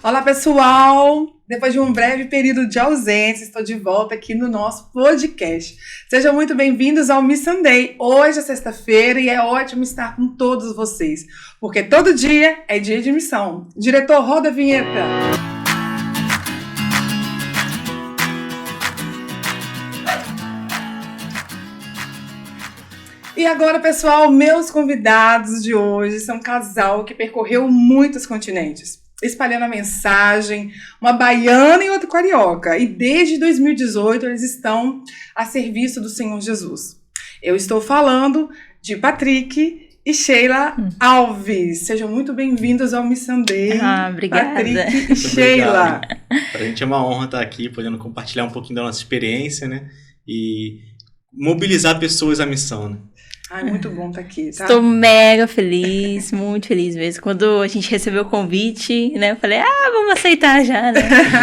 Olá, pessoal! Depois de um breve período de ausência, estou de volta aqui no nosso podcast. Sejam muito bem-vindos ao Miss Sunday. Hoje é sexta-feira e é ótimo estar com todos vocês, porque todo dia é dia de missão. Diretor, roda a vinheta! E agora, pessoal, meus convidados de hoje são um casal que percorreu muitos continentes, espalhando a mensagem, uma baiana e outra carioca. E desde 2018 eles estão a serviço do Senhor Jesus. Eu estou falando de Patrick e Sheila Alves. Sejam muito bem-vindos ao Miss Sunday. Obrigada. Patrick e Sheila. Pra gente é uma honra estar aqui, podendo compartilhar um pouquinho da nossa experiência, né? E mobilizar pessoas à missão, né? Ai, muito bom estar aqui, tá? Estou mega feliz, muito feliz mesmo. Quando a gente recebeu o convite, né, eu falei, vamos aceitar já, né?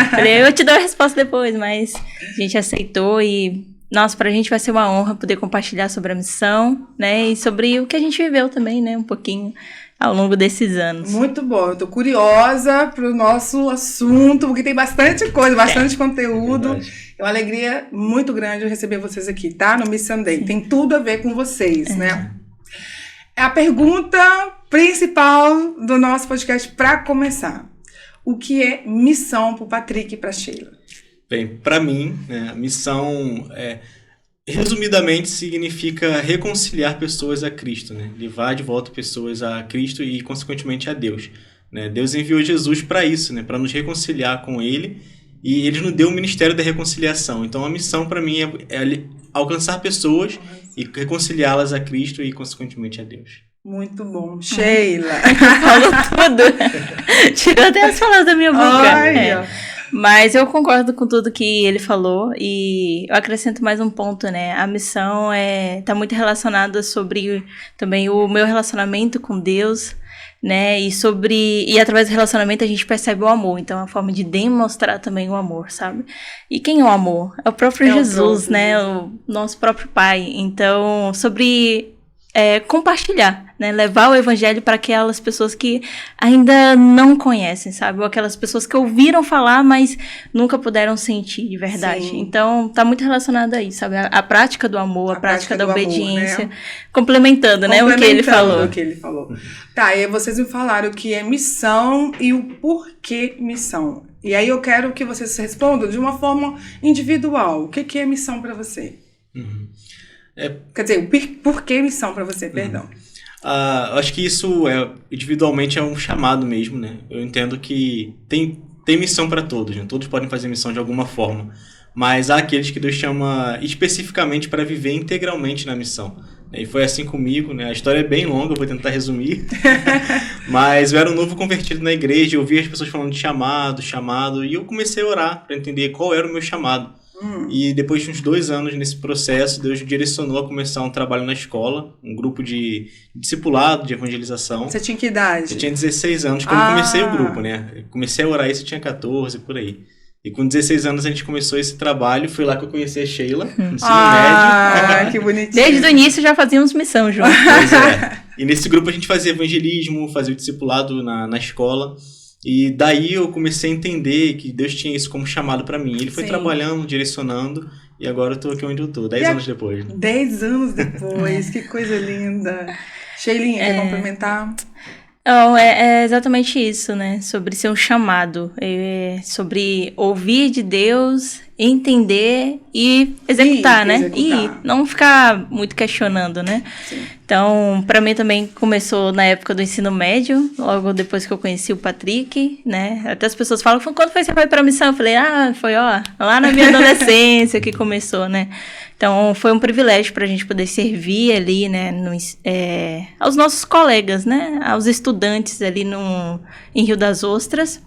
Falei, eu te dou a resposta depois, mas a gente aceitou e, nossa, pra gente vai ser uma honra poder compartilhar sobre a missão, né, e sobre o que a gente viveu também, né, um pouquinho ao longo desses anos. Muito bom, eu tô curiosa pro nosso assunto, porque tem bastante coisa, bastante conteúdo. É uma alegria muito grande eu receber vocês aqui, tá? No Miss Sunday. Sim. Tem tudo a ver com vocês, né? É a pergunta principal do nosso podcast para começar. O que é missão pro Patrick e pra Sheila? Bem, para mim, né, a missão, resumidamente, significa reconciliar pessoas a Cristo, né? Levar de volta pessoas a Cristo e, consequentemente, a Deus. Né? Deus enviou Jesus para isso, né? Para nos reconciliar com Ele. E Ele nos deu o ministério da reconciliação. Então, a missão, para mim, é alcançar pessoas e reconciliá-las a Cristo e, consequentemente, a Deus. Muito bom. Sheila. Falou tudo. Tirou até as palavras da minha boca. Mas eu concordo com tudo que ele falou e eu acrescento mais um ponto, né? A missão tá muito relacionada sobre também o meu relacionamento com Deus, né, e através do relacionamento a gente percebe o amor, então é uma forma de demonstrar também o amor, sabe? E quem é o amor? É o próprio Jesus, né, o nosso próprio Pai. Então, sobre compartilhar, né, levar o evangelho para aquelas pessoas que ainda não conhecem, sabe? Ou aquelas pessoas que ouviram falar, mas nunca puderam sentir de verdade. Sim. Então, tá muito relacionado aí, sabe? A prática do amor, a prática da obediência, amor, né? Complementando, né, o que ele falou. Tá, e aí vocês me falaram o que é missão e o porquê missão. E aí eu quero que vocês respondam de uma forma individual. O que é missão para você? Quer dizer, por que missão para você, perdão? Acho que isso individualmente é um chamado mesmo, né? Eu entendo que tem missão para todos, né? Todos podem fazer missão de alguma forma, mas há aqueles que Deus chama especificamente para viver integralmente na missão. E foi assim comigo, né? A história é bem longa, eu vou tentar resumir. Mas eu era um novo convertido na igreja, eu ouvia as pessoas falando de chamado, e eu comecei a orar para entender qual era o meu chamado. E depois de uns 2 anos nesse processo, Deus me direcionou a começar um trabalho na escola, um grupo de discipulado, de evangelização. Você tinha que idade? Eu tinha 16 anos quando comecei o grupo, né? Eu comecei a orar isso, eu tinha 14, por aí. E com 16 anos a gente começou esse trabalho, foi lá que eu conheci a Sheila, no ensino médio. Que bonitinho. Desde o início já fazíamos missão juntos. Pois é. E nesse grupo a gente fazia evangelismo, fazia o discipulado na escola. E daí eu comecei a entender que Deus tinha isso como chamado pra mim. Ele foi trabalhando, direcionando, e agora eu tô aqui onde eu tô, 10 anos depois. 10 anos depois, que coisa linda. Sheilinha, quer complementar? Não, é exatamente isso, né? Sobre ser um chamado, sobre ouvir de Deus, entender e executar, né? E não ficar muito questionando, né? Sim. Então, pra mim também começou na época do ensino médio, logo depois que eu conheci o Patrick, né? Até as pessoas falam, quando foi que você foi pra missão? Eu falei, foi lá na minha adolescência que começou, né? Então, foi um privilégio pra gente poder servir ali, né, aos nossos colegas, né, aos estudantes ali em Rio das Ostras,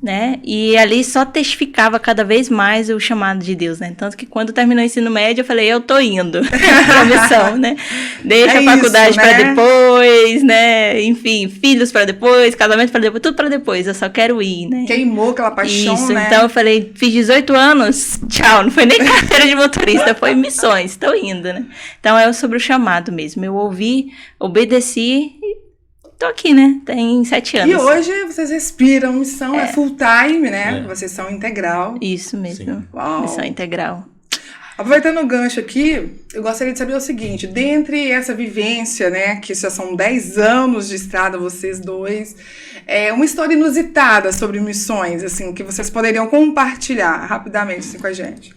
né, e ali só testificava cada vez mais o chamado de Deus, né, tanto que quando terminou o ensino médio, eu falei, eu tô indo pra missão, né, deixa a faculdade pra depois, né, enfim, filhos pra depois, casamento pra depois, tudo pra depois, eu só quero ir, né. Queimou aquela paixão, isso, né. Então eu falei, fiz 18 anos, tchau, não foi nem carteira de motorista, foi missões, tô indo, né. Então é sobre o chamado mesmo, eu ouvi, obedeci tô aqui, né? Tem 7 anos. E hoje vocês respiram missão, é full time, né? Vocês são integral. Isso mesmo. Uau. Missão integral. Aproveitando o gancho aqui, eu gostaria de saber o seguinte, dentre essa vivência, né, que já são 10 anos de estrada, vocês dois, uma história inusitada sobre missões, assim, que vocês poderiam compartilhar rapidamente assim, com a gente.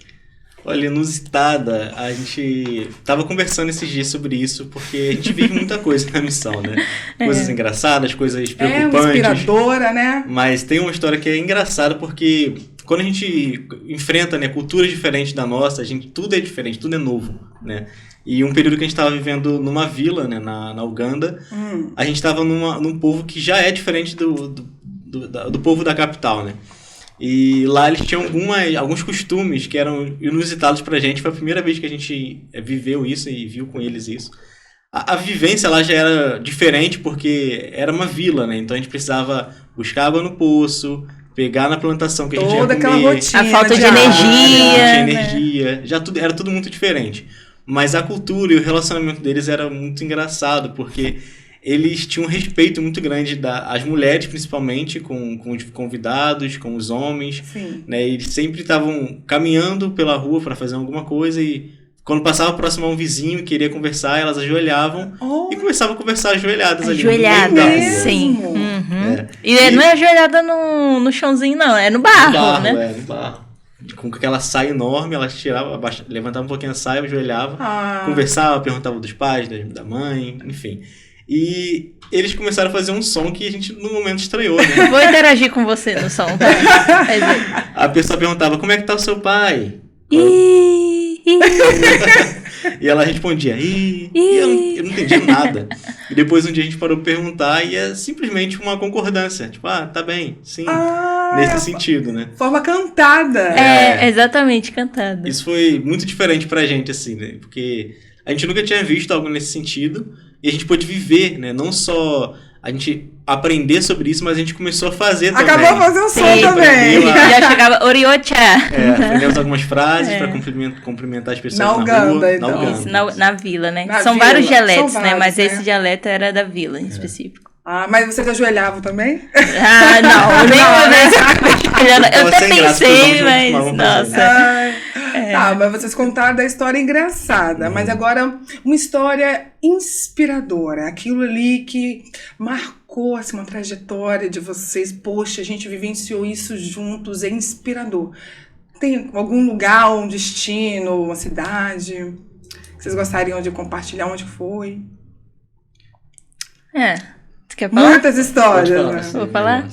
Olha, inusitada, a gente tava conversando esses dias sobre isso, porque a gente vive muita coisa na missão, né? Coisas engraçadas, coisas preocupantes. Inspiradora, né? Mas tem uma história que é engraçada porque quando a gente enfrenta, né, culturas diferentes da nossa, tudo é diferente, tudo é novo, né? E um período que a gente estava vivendo numa vila, né, na Uganda, a gente estava num povo que já é diferente do povo da capital, né? E lá eles tinham alguns costumes que eram inusitados pra gente. Foi a primeira vez que a gente viveu isso e viu com eles isso. A vivência lá já era diferente porque era uma vila, né? Então a gente precisava buscar água no poço, pegar na plantação que a gente ia comer. Toda aquela rotina. A falta de energia. Era tudo muito diferente. Mas a cultura e o relacionamento deles era muito engraçado porque eles tinham um respeito muito grande as mulheres, principalmente, com os convidados, com os homens. Sim. Né? Eles sempre estavam caminhando pela rua para fazer alguma coisa e quando passava próximo a um vizinho e queria conversar, elas ajoelhavam e começavam a conversar ajoelhadas ali. Ajoelhadas, sim. Uhum. E não é ajoelhada no chãozinho, não. É no barro, né? No barro. Com aquela saia enorme, elas tiravam, levantavam um pouquinho a saia, ajoelhavam, conversavam, perguntavam dos pais, da mãe, enfim. E eles começaram a fazer um som que a gente no momento estranhou, né? Vou interagir com você no som, tá? A pessoa perguntava, como é que tá o seu pai? E ela respondia, e eu não entendia nada. E depois um dia a gente parou pra perguntar e é simplesmente uma concordância. Tipo, tá bem, sim. Nesse sentido, né? Forma cantada. Exatamente, cantada. Isso foi muito diferente pra gente, assim, né? Porque a gente nunca tinha visto algo nesse sentido. E a gente pôde viver, né? Não só a gente aprender sobre isso, mas a gente começou a fazer também. Acabou a fazer um som também. Já chegava Oriocha. Aprendemos algumas frases para cumprimentar as pessoas na Uganda, rua. então. Isso, na vila, né? Na São vila. vários dialetos, São né? vários, Mas esse dialeto era da vila, em específico. Mas vocês ajoelhavam também? Não, nenhuma vez eu até pensei, mas nossa. Mas vocês contaram da história engraçada, mas agora uma história inspiradora, aquilo ali que marcou assim, uma trajetória de vocês. Poxa, a gente vivenciou isso juntos, é inspirador. Tem algum lugar, um destino, uma cidade que vocês gostariam de compartilhar onde foi? Quer falar? Muitas histórias, né? Vou falar?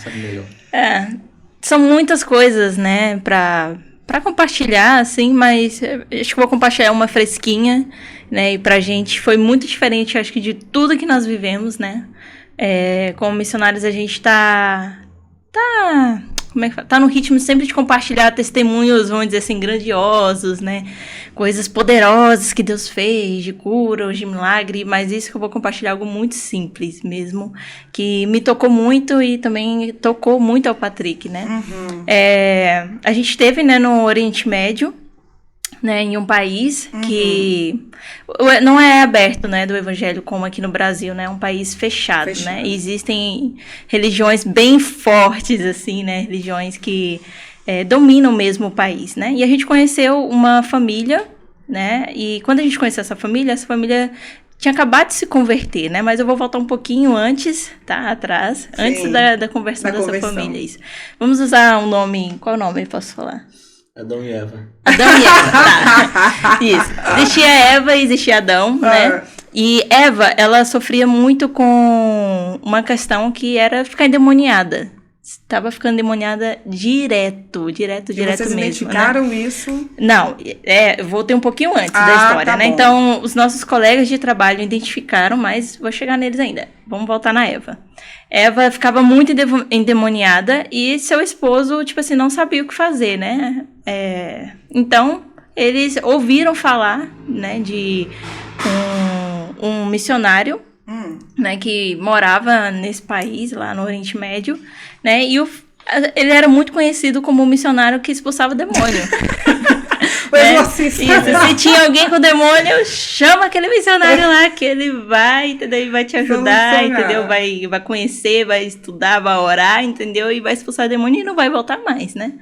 São muitas coisas, né, pra compartilhar, assim, mas acho que vou compartilhar uma fresquinha, né, e pra gente foi muito diferente, acho que de tudo que nós vivemos, né, como missionários a gente como é que fala? Tá no ritmo sempre de compartilhar testemunhos, vamos dizer assim, grandiosos, né? Coisas poderosas que Deus fez, de cura ou de milagre, mas isso que eu vou compartilhar algo muito simples mesmo, que me tocou muito e também tocou muito ao Patrick, né? Uhum. A gente esteve, né, no Oriente Médio, né, em um país que não é aberto, né, do evangelho como aqui no Brasil, né, é um país fechado, né, e existem religiões bem fortes, assim, né, religiões que dominam mesmo o país, né, e a gente conheceu uma família, né, e quando a gente conheceu essa família tinha acabado de se converter, né, mas eu vou voltar um pouquinho antes, tá, atrás, antes da conversão dessa família, isso. Vamos usar um nome, qual nome eu posso falar? Adão e Eva. Adão e Eva, tá. Isso. Existia Eva e existia Adão, né? E Eva, ela sofria muito com uma questão que era ficar endemoniada. Estava ficando endemoniada direto mesmo. Vocês identificaram isso? Não, eu voltei um pouquinho antes da história, né? Bom. Então, os nossos colegas de trabalho identificaram, mas vou chegar neles ainda. Vamos voltar na Eva. Eva ficava muito endemoniada e seu esposo, tipo assim, não sabia o que fazer, né? Então, eles ouviram falar, né, de um missionário, né, que morava nesse país, lá no Oriente Médio, né, e ele era muito conhecido como um missionário que expulsava demônio. O exorcista. Isso, se tinha alguém com demônio, chama aquele missionário lá, que ele vai, entendeu? E vai te ajudar, entendeu? Vai conhecer, vai estudar, vai orar, entendeu? E vai expulsar o demônio e não vai voltar mais, né?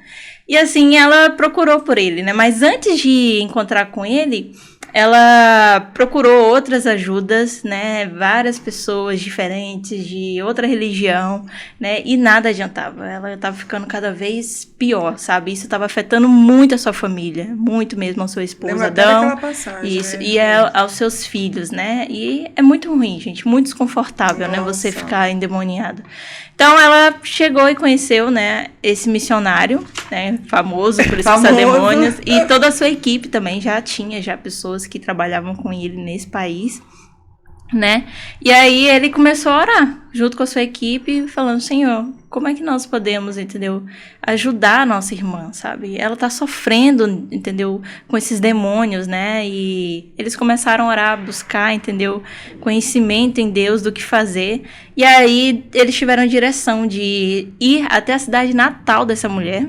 E assim, ela procurou por ele, né? Mas antes de encontrar com ele, ela procurou outras ajudas, né? Várias pessoas diferentes, de outra religião, né? E nada adiantava. Ela estava ficando cada vez pior, sabe? Isso estava afetando muito a sua família, muito mesmo ao seu esposo Adão. Isso, né? E aos seus filhos, né? E é muito ruim, gente, muito desconfortável, né? Você ficar endemoniado. Então, ela chegou e conheceu, né, esse missionário, né, famoso por expulsar demônios, e toda a sua equipe também tinha pessoas que trabalhavam com ele nesse país, né, e aí ele começou a orar, junto com a sua equipe, falando, Senhor, como é que nós podemos, entendeu, ajudar a nossa irmã, sabe, ela tá sofrendo, entendeu, com esses demônios, né, e eles começaram a orar, buscar, entendeu, conhecimento em Deus do que fazer, e aí eles tiveram a direção de ir até a cidade natal dessa mulher,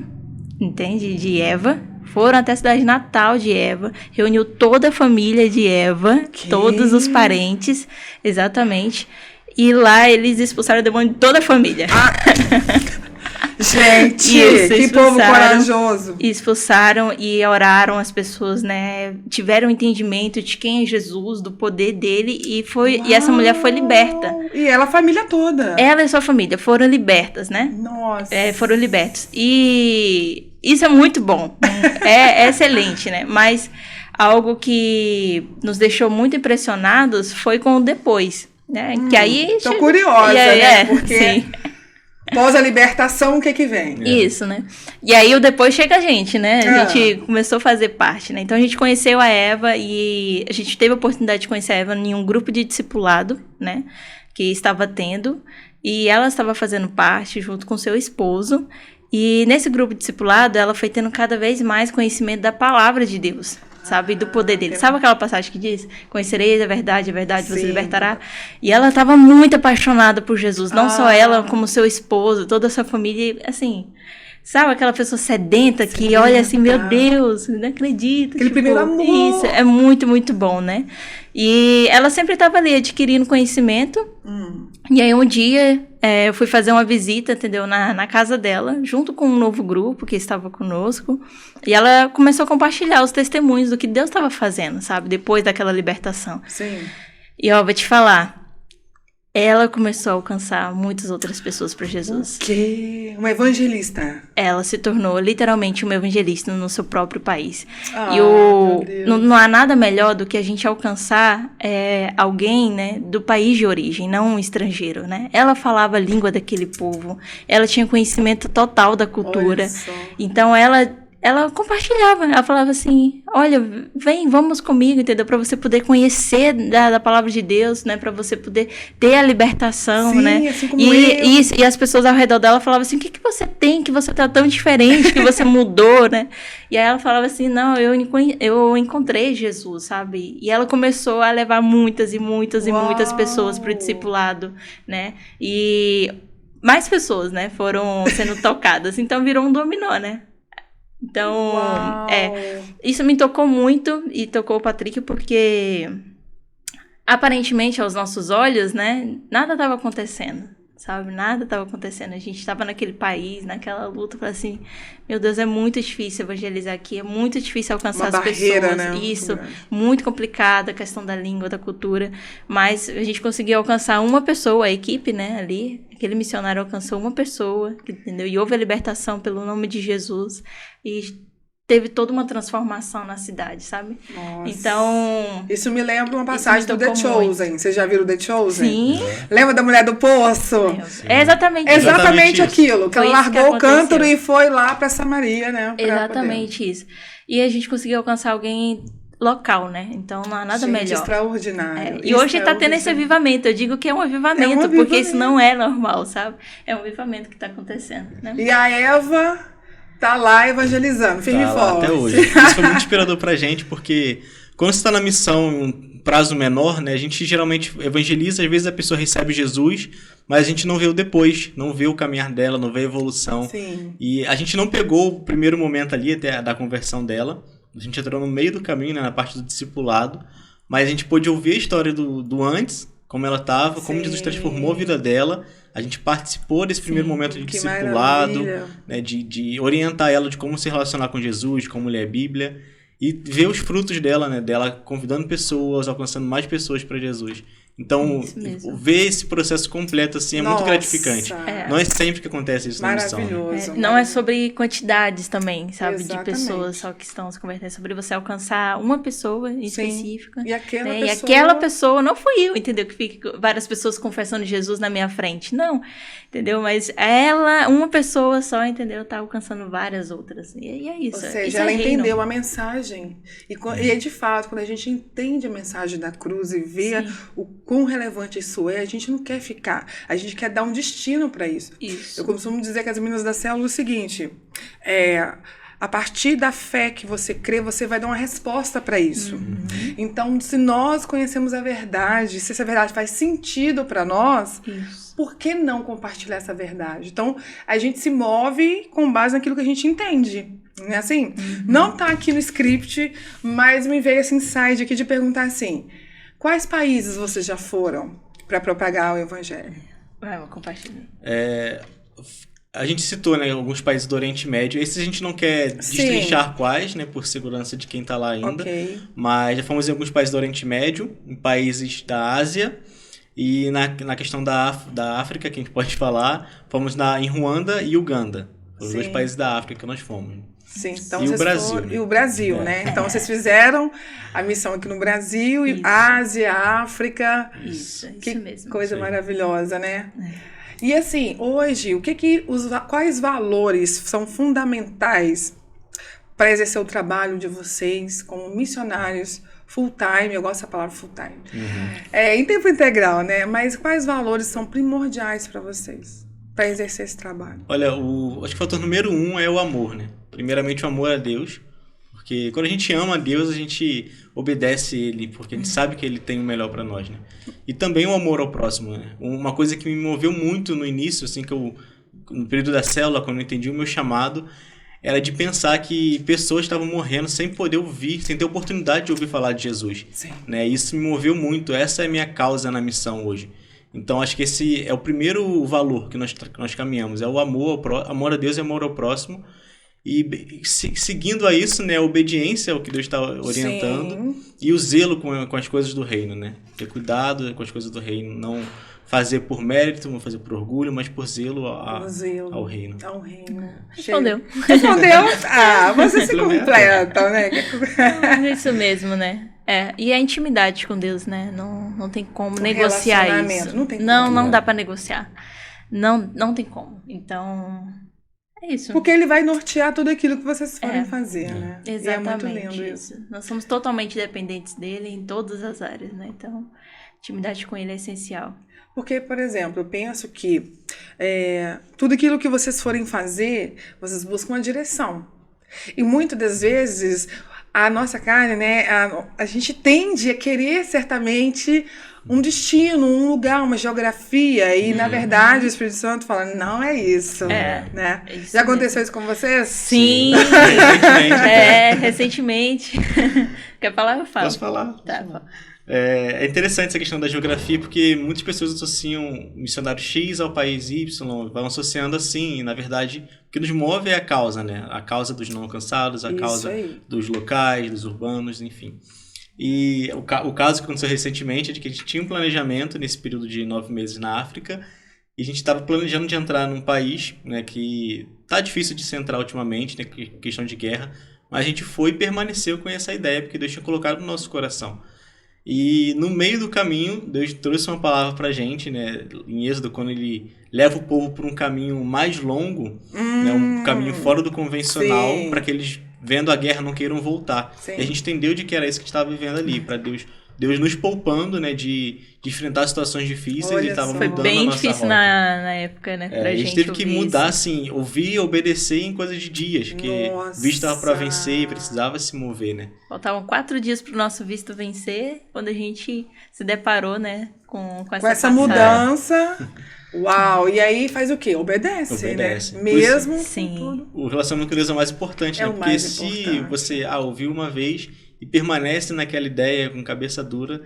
entende, de Eva. Foram até a cidade natal de Eva, reuniu toda a família de Eva, todos os parentes, exatamente. E lá eles expulsaram o demônio de toda a família. Gente, que povo corajoso. Expulsaram e oraram as pessoas, né? Tiveram entendimento de quem é Jesus, do poder dele, e essa mulher foi liberta. E ela, a família toda. Ela e sua família foram libertas, né? Nossa. Foram libertos. E isso é muito bom. É excelente, né? Mas algo que nos deixou muito impressionados foi com o depois, né? Que aí tô curiosa, né? Porque sim. Após a libertação, o que vem? Isso, né? E aí o depois chega a gente, né? A gente começou a fazer parte, né? Então a gente conheceu a Eva e a gente teve a oportunidade de conhecer a Eva em um grupo de discipulado, né? Que estava tendo. E ela estava fazendo parte junto com seu esposo. E nesse grupo de discipulado, ela foi tendo cada vez mais conhecimento da palavra de Deus, sabe? Do poder dele. Sabe aquela passagem que diz? Conhecereis a verdade você libertará. E ela estava muito apaixonada por Jesus. Não só ela, como seu esposo, toda a sua família. Assim, sabe aquela pessoa sedenta que olha assim, meu Deus, não acredito. Aquele primeiro amor. Isso, é muito, muito bom, né? E ela sempre estava ali adquirindo conhecimento. E aí um dia eu fui fazer uma visita, entendeu? Na casa dela, junto com um novo grupo que estava conosco. E ela começou a compartilhar os testemunhos do que Deus estava fazendo, sabe? Depois daquela libertação. Sim. E ó, vou te falar. Ela começou a alcançar muitas outras pessoas para Jesus. O quê? Uma evangelista? Ela se tornou literalmente uma evangelista no seu próprio país. E não há nada melhor do que a gente alcançar alguém, né, do país de origem, não um estrangeiro, né? Ela falava a língua daquele povo, ela tinha conhecimento total da cultura. Então ela compartilhava, ela falava assim, olha, vem, vamos comigo, entendeu? Para você poder conhecer da palavra de Deus, né? Para você poder ter a libertação, sim, né? Assim como e as pessoas ao redor dela falavam assim, o que você tem, que você tá tão diferente, que você mudou, né? E aí ela falava assim, não, eu encontrei Jesus, sabe? E ela começou a levar muitas e muitas e muitas pessoas pro discipulado, né? E mais pessoas, né? Foram sendo tocadas, então virou um dominó, né? Então, isso me tocou muito e tocou o Patrick porque aparentemente aos nossos olhos, né, nada estava acontecendo, sabe? Nada estava acontecendo. A gente estava naquele país, naquela luta, falei assim, meu Deus, é muito difícil evangelizar aqui, é muito difícil alcançar as pessoas. Né? Isso, muito complicado, a questão da língua, da cultura, mas a gente conseguiu alcançar uma pessoa, a equipe, né, ali, aquele missionário alcançou uma pessoa, entendeu? E houve a libertação pelo nome de Jesus e teve toda uma transformação na cidade, sabe? Nossa. Então... Isso me lembra uma passagem do The Chosen. Vocês já viram The Chosen? Sim. Lembra da mulher do poço? É exatamente aquilo. Que ela largou o cântaro e foi lá pra Samaria, né? Exatamente isso. E a gente conseguiu alcançar alguém local, né? Então não há nada melhor. Extraordinário. E hoje tá tendo esse avivamento. Eu digo que é um avivamento, porque isso não é normal, sabe? É um avivamento que tá acontecendo, né? E a Eva tá lá evangelizando, firme e forte. Até hoje. Isso foi muito inspirador pra gente, porque quando você tá na missão em um prazo menor, né? A gente geralmente evangeliza, às vezes a pessoa recebe Jesus, mas a gente não vê o depois, não vê o caminhar dela, não vê a evolução. Sim. E a gente não pegou o primeiro momento ali, até da conversão dela, a gente entrou no meio do caminho, né, na parte do discipulado, mas a gente pôde ouvir a história do antes, como ela estava, como Jesus transformou a vida dela. A gente participou desse primeiro momento de discipulado, né, de orientar ela de como se relacionar com Jesus, como ler a Bíblia, e ver os frutos dela, né, dela convidando pessoas, alcançando mais pessoas para Jesus. Então, ver esse processo completo assim é muito gratificante. Não é sempre que acontece isso na missão. Maravilhoso. Não é sobre quantidades também, sabe? Exatamente. De pessoas só que estão se convertendo. É sobre você alcançar uma pessoa específica. E aquela né? pessoa... E aquela pessoa, não fui eu, entendeu? Que fica várias pessoas confessando Jesus na minha frente. Não, entendeu? Mas ela, uma pessoa só, entendeu? Tá alcançando várias outras. E é isso. Ou seja, ela entendeu a mensagem. E é de fato, quando a gente entende a mensagem da cruz e vê o quão relevante isso é, a gente não quer ficar. A gente quer dar um destino para isso. Eu costumo dizer que as meninas da célula é o seguinte, a partir da fé que você crê, você vai dar uma resposta para isso. Então, se nós conhecemos a verdade, se essa verdade faz sentido para nós, por que não compartilhar essa verdade? Então, a gente se move com base naquilo que a gente entende. Né? Assim, não tá aqui no script, mas me veio esse insight aqui de perguntar assim, quais países vocês já foram para propagar o evangelho? Vou compartilhar. A gente citou, né, alguns países do Oriente Médio. Esses a gente não quer destrinchar quais, né, por segurança de quem está lá ainda. Mas já fomos em alguns países do Oriente Médio, em países da Ásia e na questão da África, que a gente pode falar, fomos em Ruanda e Uganda. Os dois países da África que nós fomos. Sim, então e o Brasil. E o Brasil, né? Então vocês fizeram a missão aqui no Brasil, e Ásia, África. Isso mesmo. Coisa maravilhosa, né? E assim, hoje, quais valores são fundamentais para exercer o trabalho de vocês como missionários full-time? Eu gosto dessa palavra full-time. Em tempo integral, né? Mas quais valores são primordiais para vocês, para exercer esse trabalho? Olha, acho que o fator número 1 é o amor, né? Primeiramente o amor a Deus, porque quando a gente ama a Deus, a gente obedece Ele, porque a gente sabe que Ele tem o melhor para nós, né? E também o amor ao próximo, né? Uma coisa que me moveu muito no início, assim, no período da célula, quando eu entendi o meu chamado, era de pensar que pessoas estavam morrendo sem poder ouvir, sem ter oportunidade de ouvir falar de Jesus. Né? Isso me moveu muito, essa é a minha causa na missão hoje. Então, acho que esse é o primeiro valor que nós caminhamos, é o amor a Deus e amor ao próximo. E seguindo a isso, né, a obediência ao que Deus está orientando e o zelo com as coisas do reino, né? Ter cuidado com as coisas do reino, não fazer por mérito, não fazer por orgulho, mas por zelo ao reino. Ao reino. Respondeu. Você se completa, né? Isso mesmo, né? E a intimidade com Deus, né? Não tem como negociar isso. Não dá para negociar. Não tem como. Então... é isso. Porque ele vai nortear tudo aquilo que vocês forem fazer, né? Exatamente. E é muito lindo isso. Nós somos totalmente dependentes dele em todas as áreas, né? Então, intimidade com ele é essencial. Porque, por exemplo, eu penso que tudo aquilo que vocês forem fazer, vocês buscam uma direção. E muitas das vezes, a nossa carne, né? A gente tende a querer, certamente, um destino, um lugar, uma geografia. E, na verdade, o Espírito Santo fala, não é isso. Né? Isso já aconteceu isso com vocês? Sim. Recentemente. Quer falar? Eu falo. Posso falar? Tá. É interessante essa questão da geografia, porque muitas pessoas associam missionário X ao país Y, vão associando assim, e, na verdade, o que nos move é a causa, né? A causa dos não alcançados, a causa dos locais, dos urbanos, enfim. E o caso que aconteceu recentemente é de que a gente tinha um planejamento nesse período de 9 meses na África, e a gente estava planejando de entrar num país, né, que tá difícil de se entrar ultimamente, né, questão de guerra, mas a gente foi e permaneceu com essa ideia, porque Deus tinha colocado no nosso coração. E no meio do caminho, Deus trouxe uma palavra pra gente, né, em Êxodo, quando ele leva o povo por um caminho mais longo, né, um caminho fora do convencional, para que eles, vendo a guerra, não queiram voltar. E a gente entendeu de que era isso que a gente estava vivendo ali, para Deus nos poupando, né, de enfrentar situações difíceis. Ele estava mudando a nossa rota. Foi bem difícil na época, né, pra gente. A gente teve que mudar, assim, ouvir e obedecer em coisas de dias, porque o visto estava para vencer e precisava se mover, né. Faltavam 4 dias pro nosso visto vencer, quando a gente se deparou, né, com essa mudança. Uau! E aí faz o quê? Obedece. Né? Mesmo com tudo. O relacionamento com Deus é o mais importante, né? Porque se você ouviu uma vez e permanece naquela ideia com cabeça dura,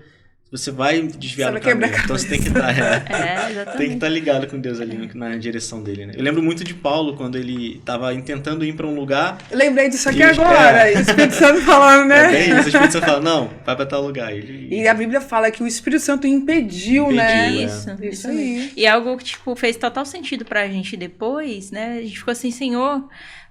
você vai desviar do caminho. Então você tem que estar ligado com Deus ali na direção dele, né? Eu lembro muito de Paulo, quando ele estava tentando ir para um lugar... Eu lembrei disso aqui agora, o Espírito Santo falando, né? Bem isso, o Espírito Santo fala, não, vai para tal lugar. E a Bíblia fala que o Espírito Santo impediu, né? Isso aí. E algo que, fez total sentido pra gente depois, né? A gente ficou assim, Senhor...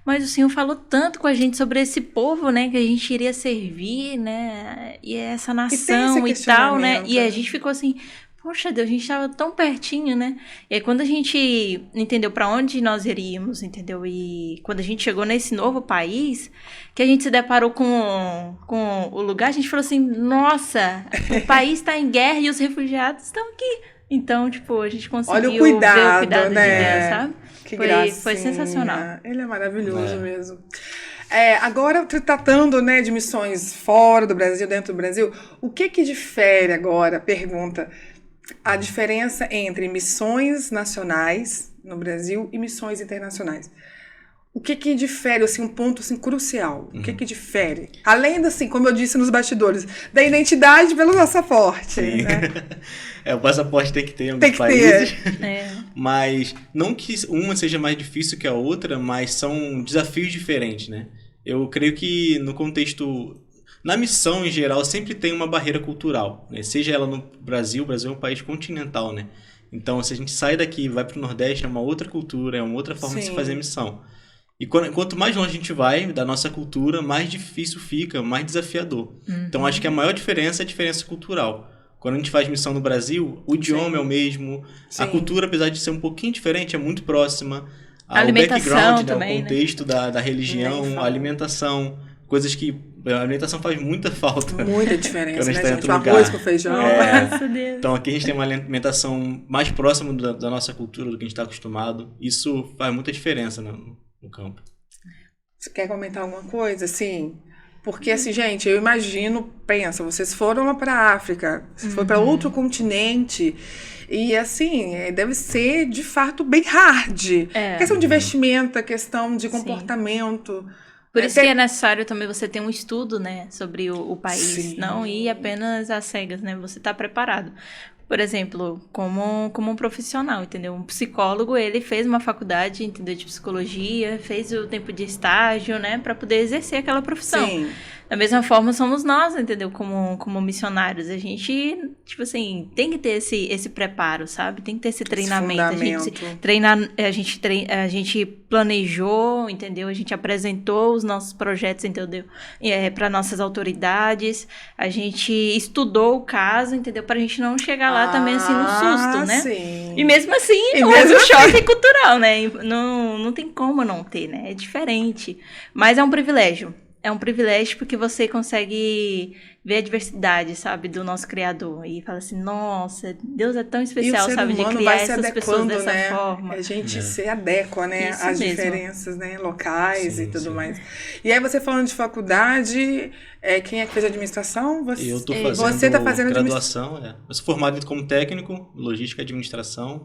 Mas o Senhor falou tanto com a gente sobre esse povo, né? Que a gente iria servir, né? E essa nação e tal, né? E a gente ficou assim, poxa Deus, a gente estava tão pertinho, né? E aí quando a gente entendeu para onde nós iríamos, entendeu? E quando a gente chegou nesse novo país, que a gente se deparou com o lugar, a gente falou assim, nossa, o país está em guerra e os refugiados estão aqui. Então, a gente conseguiu ver o cuidado de Deus, sabe? Foi sensacional. Ele é maravilhoso mesmo. Agora, tratando, né, de missões fora do Brasil, dentro do Brasil, o que difere agora, pergunta, a diferença entre missões nacionais no Brasil e missões internacionais? O que difere, assim, um ponto assim, crucial? O que difere? Além, assim, como eu disse nos bastidores, da identidade pelo passaporte. Né? O passaporte tem que ter em alguns países. Mas não que uma seja mais difícil que a outra, mas são desafios diferentes, né? Eu creio que no contexto... Na missão, em geral, sempre tem uma barreira cultural, né? Seja ela no Brasil, o Brasil é um país continental, né? Então, se a gente sai daqui e vai para o Nordeste, é uma outra cultura, é uma outra forma de se fazer missão. E quanto mais longe a gente vai da nossa cultura, mais difícil fica, mais desafiador. Então, acho que a maior diferença é a diferença cultural. Quando a gente faz missão no Brasil, o idioma é o mesmo, a cultura, apesar de ser um pouquinho diferente, é muito próxima. A alimentação o background, também, o contexto da religião, a alimentação, coisas que... A alimentação faz muita falta. Muita diferença, né, gente? O arroz com feijão. Nossa, Deus. Então, aqui a gente tem uma alimentação mais próxima da nossa cultura, do que a gente está acostumado. Isso faz muita diferença no campo. Você quer comentar alguma coisa, assim? Porque, assim, gente, eu imagino, pensa, vocês foram lá para a África, vocês foram para outro continente, e, assim, deve ser, de fato, bem hard. Questão de vestimenta, questão de comportamento. Por isso que é necessário também você ter um estudo, né, sobre o país, não ir apenas às cegas, né, você tá preparado. Por exemplo, como um profissional, entendeu? Um psicólogo, ele fez uma faculdade, entendeu, de psicologia, fez o tempo de estágio, né, para poder exercer aquela profissão. Sim. Da mesma forma, somos nós, entendeu? Como missionários. A gente, tem que ter esse preparo, sabe? Tem que ter esse treinamento. A gente planejou, entendeu? A gente apresentou os nossos projetos, entendeu? Para nossas autoridades. A gente estudou o caso, entendeu? Para a gente não chegar lá também, assim, no susto, né? Sim. E mesmo assim, houve um choque cultural, né? Não tem como não ter, né? É diferente. Mas é um privilégio. É um privilégio porque você consegue ver a diversidade, sabe, do nosso Criador. E fala assim, nossa, Deus é tão especial, sabe, de criar essas pessoas dessa forma. A gente se adequa, né, às diferenças, né, locais e tudo mais. E aí você falando de faculdade, quem é que fez administração? Eu estou fazendo graduação, Eu sou formado como técnico, logística e administração,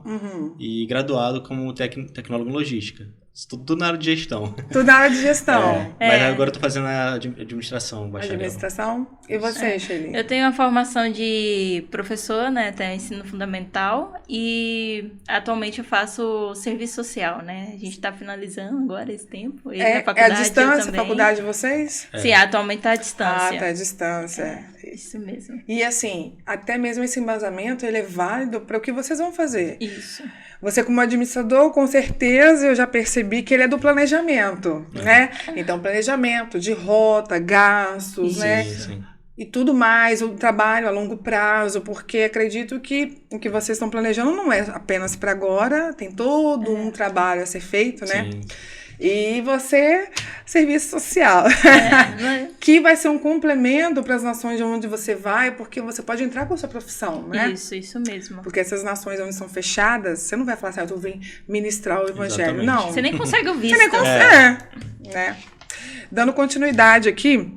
e graduado como tecnólogo em logística. Tudo na área de gestão. Tudo na área de gestão. Mas agora eu tô fazendo a administração, bacharel. Administração? E você, Shelly? Eu tenho a formação de professor, né, até ensino fundamental, e atualmente eu faço serviço social, né? A gente tá finalizando agora esse tempo. A distância, a faculdade de vocês? Sim, atualmente tá à distância. Tá à distância. Isso mesmo. E assim, até mesmo esse embasamento, ele é válido para o que vocês vão fazer. Isso. Você como administrador, com certeza, eu já percebi que ele é do planejamento, né? Então, planejamento de rota, gastos, né? Sim. E tudo mais, o trabalho a longo prazo, porque acredito que o que vocês estão planejando não é apenas para agora, tem todo um trabalho a ser feito, né? Sim. E você, serviço social, que vai ser um complemento para as nações de onde você vai, porque você pode entrar com a sua profissão, né? Isso mesmo. Porque essas nações onde são fechadas, você não vai falar assim, eu vim ministrar o evangelho. Exatamente. Não. Você nem consegue ouvir. Você nem consegue, né? Dando continuidade aqui,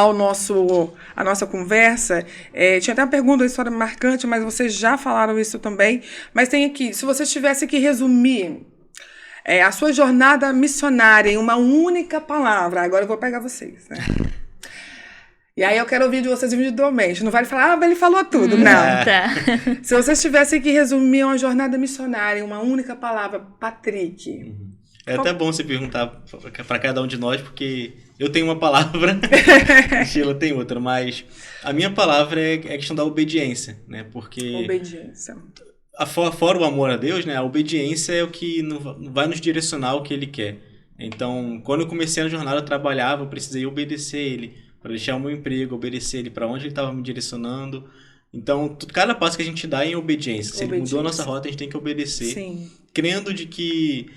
a nossa conversa, tinha até uma pergunta, uma história marcante, mas vocês já falaram isso também. Mas tem aqui, se você tivesse que resumir a sua jornada missionária em uma única palavra, agora eu vou pegar vocês, né? E aí eu quero ouvir de vocês individualmente. Não vale falar, ele falou tudo. Não. Tá. Se vocês tivessem que resumir uma jornada missionária em uma única palavra, Patrick. É até bom você perguntar para cada um de nós, porque eu tenho uma palavra, a Sheila tem outra, mas a minha palavra é a questão da obediência, né? Porque... Obediência. Fora o amor a Deus, né? A obediência é o que vai nos direcionar ao que Ele quer. Então, quando eu comecei a jornada, eu trabalhava, eu precisei obedecer Ele, para deixar o meu emprego, obedecer Ele para onde Ele estava me direcionando. Então, cada passo que a gente dá é em obediência. Se Ele mudou a nossa rota, a gente tem que obedecer. Sim. Crendo de que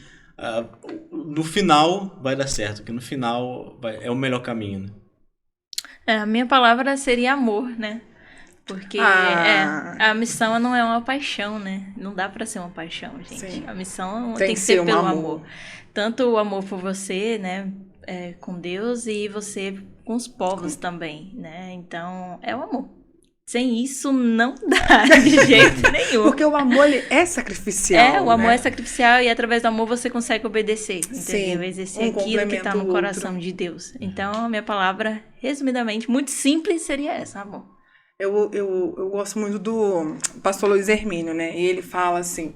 no final vai dar certo, que no final é o melhor caminho. Né? A minha palavra seria amor, né? Porque a missão não é uma paixão, né? Não dá pra ser uma paixão, gente. Sim. A missão tem que ser pelo amor. Tanto o amor por você, né? Com Deus, e você com os povos também, né? Então, é o amor. Sem isso, não dá de jeito nenhum. Porque o amor, ele é sacrificial. O amor né? é sacrificial, e através do amor você consegue obedecer. Entendeu? Exercer aquilo que está no coração de Deus. Então, a minha palavra, resumidamente, muito simples, seria essa, amor. Eu gosto muito do pastor Luiz Hermínio, né? E ele fala assim,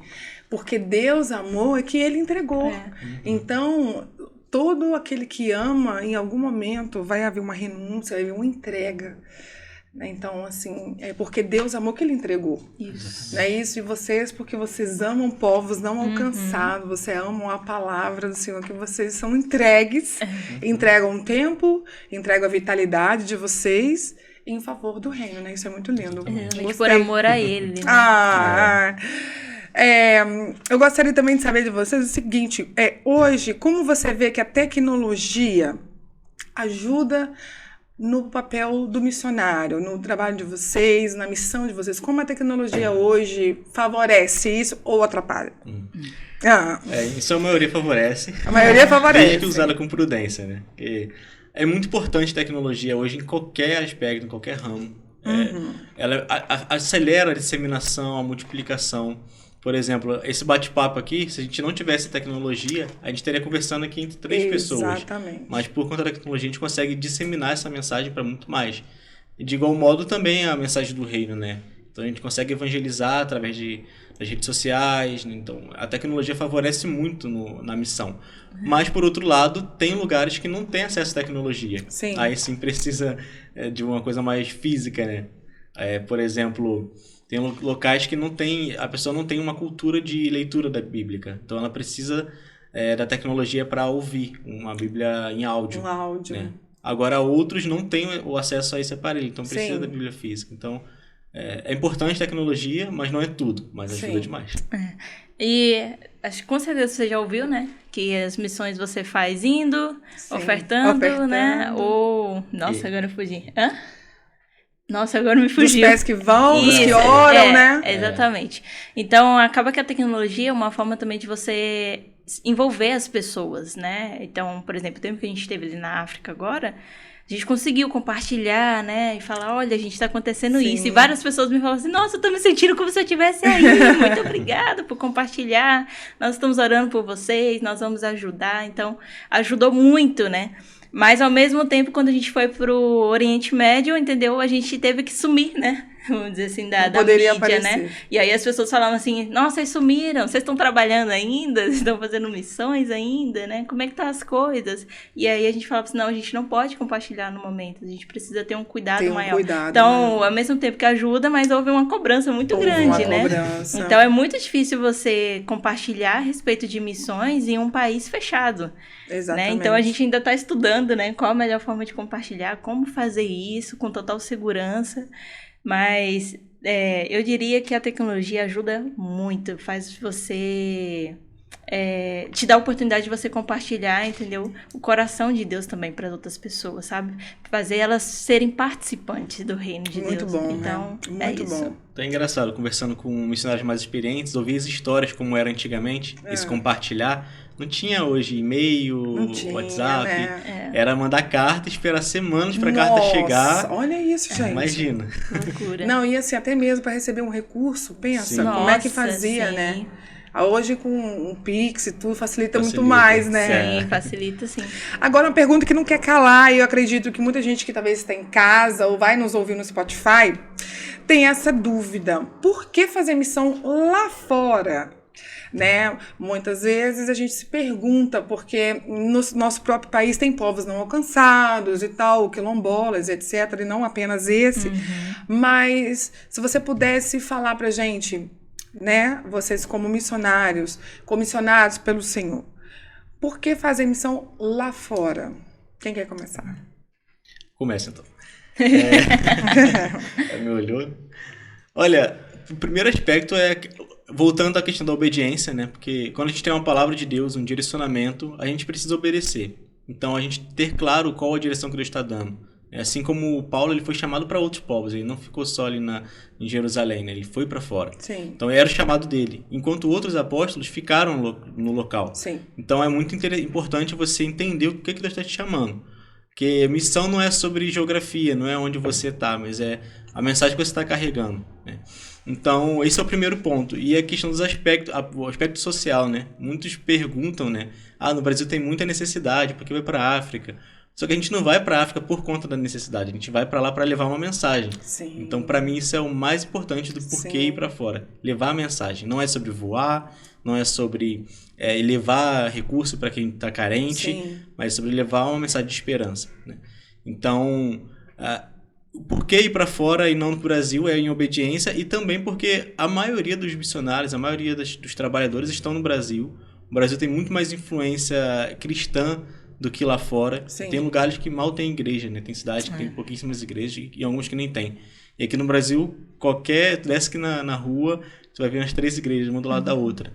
porque Deus amou é que Ele entregou. Então, todo aquele que ama, em algum momento, vai haver uma renúncia, vai haver uma entrega. Então, assim, é porque Deus amou que Ele entregou. Isso. É isso, e vocês, porque vocês amam povos não alcançados, vocês amam a palavra do Senhor, que vocês são entregues, entregam o tempo, entregam a vitalidade de vocês em favor do reino, né? Isso é muito lindo. Por amor a Ele. Né? Eu gostaria também de saber de vocês o seguinte, hoje, como você vê que a tecnologia ajuda no papel do missionário, no trabalho de vocês, na missão de vocês, como a tecnologia hoje favorece isso ou atrapalha? Isso a maioria favorece. A maioria favorece. Desde que usada com prudência, né? Porque é muito importante a tecnologia hoje em qualquer aspecto, em qualquer ramo. Ela acelera a disseminação, a multiplicação. Por exemplo, esse bate-papo aqui, se a gente não tivesse tecnologia, a gente estaria conversando aqui entre 3 pessoas. Exatamente. Mas por conta da tecnologia, a gente consegue disseminar essa mensagem para muito mais. E de igual modo também a mensagem do reino, né? Então a gente consegue evangelizar através das redes sociais. Né? Então a tecnologia favorece muito na missão. Mas por outro lado, tem lugares que não têm acesso à tecnologia. Sim. Aí sim precisa de uma coisa mais física, né? Por exemplo, tem locais que a pessoa não tem uma cultura de leitura da Bíblia. Então ela precisa da tecnologia para ouvir uma Bíblia em áudio. Um áudio. Né? Agora outros não têm o acesso a esse aparelho, então precisa Sim. da Bíblia física. Então é importante a tecnologia, mas não é tudo, mas ajuda demais. E acho que com certeza você já ouviu, né? Que as missões você faz indo, ofertando, né? Ou... Nossa, agora eu fugi. Nossa, agora me fugiu. Dos pés que vão, dos que oram, né? Exatamente. Então, acaba que a tecnologia é uma forma também de você envolver as pessoas, né? Então, por exemplo, o tempo que a gente esteve ali na África agora, a gente conseguiu compartilhar, né? E falar, olha, a gente tá acontecendo isso. E várias pessoas me falam assim, nossa, eu tô me sentindo como se eu estivesse aí. Muito obrigada por compartilhar. Nós estamos orando por vocês, nós vamos ajudar. Então, ajudou muito, né? Mas, ao mesmo tempo, quando a gente foi pro Oriente Médio, entendeu? A gente teve que sumir, né? Vamos dizer assim, da mídia, aparecer. Né? E aí as pessoas falavam assim, nossa, vocês sumiram, vocês estão trabalhando ainda? Vocês estão fazendo missões ainda, né? Como é que tá as coisas? E aí a gente falava assim, não, a gente não pode compartilhar no momento, a gente precisa ter um cuidado maior. Então, ao mesmo tempo que ajuda, mas houve uma cobrança muito grande, né? Então, é muito difícil você compartilhar a respeito de missões em um país fechado. Exatamente. Né? Então, a gente ainda está estudando, né? Qual a melhor forma de compartilhar, como fazer isso com total segurança. Mas eu diria que a tecnologia ajuda muito, faz você te dá a oportunidade de você compartilhar, entendeu? O coração de Deus também para outras pessoas, sabe? Fazer elas serem participantes do reino de muito Deus. Bom, então, né? Muito isso. Bom. É engraçado, conversando com missionários mais experientes, ouvir as histórias como era antigamente, esse compartilhar. Não tinha hoje e-mail, WhatsApp, né? Era mandar carta e esperar semanas para a carta chegar. Olha isso, gente. Imagina. Loucura. Não, e assim, até mesmo para receber um recurso, pensa, Sim. como é que fazia, sim. né? Hoje com um Pix e tudo facilita muito mais, né? Sim, facilita sim. Agora uma pergunta que não quer calar, e eu acredito que muita gente que talvez está em casa ou vai nos ouvir no Spotify tem essa dúvida. Por que fazer missão lá fora? Né? Muitas vezes a gente se pergunta, porque no nosso próprio país tem povos não alcançados e tal, quilombolas, etc., e não apenas esse. Mas se você pudesse falar pra gente, né, vocês como missionários, comissionados pelo Senhor, por que fazer missão lá fora? Quem quer começar? Começa então. Me olhou. Olha, o primeiro aspecto é, voltando à questão da obediência, né? Porque quando a gente tem uma palavra de Deus, um direcionamento, a gente precisa obedecer. Então, a gente ter claro qual a direção que Deus está dando. Assim como Paulo, ele foi chamado para outros povos, ele não ficou só ali em Jerusalém, né? Ele foi para fora. Sim. Então, era o chamado dele. Enquanto outros apóstolos ficaram no local. Sim. Então, é muito importante você entender o que Deus está te chamando. Porque missão não é sobre geografia, não é onde você está, mas é a mensagem que você está carregando, né? Então, esse é o primeiro ponto. E a questão dos aspectos, o aspecto social, né? Muitos perguntam, né? No Brasil tem muita necessidade, por que vai para a África? Só que a gente não vai para a África por conta da necessidade, a gente vai para lá para levar uma mensagem. Sim. Então, para mim, isso é o mais importante do porquê ir para fora. Levar a mensagem. Não é sobre voar, não é sobre levar recurso para quem está carente, mas é sobre levar uma mensagem de esperança, né? Então, por que ir para fora e não no Brasil é em obediência, e também porque a maioria dos missionários, a maioria dos trabalhadores estão no Brasil. O Brasil tem muito mais influência cristã do que lá fora. Sim. Tem lugares que mal tem igreja, né? Tem cidades que tem pouquíssimas igrejas e alguns que nem tem. E aqui no Brasil, desce aqui na rua, você vai ver umas 3 igrejas, uma do lado da outra.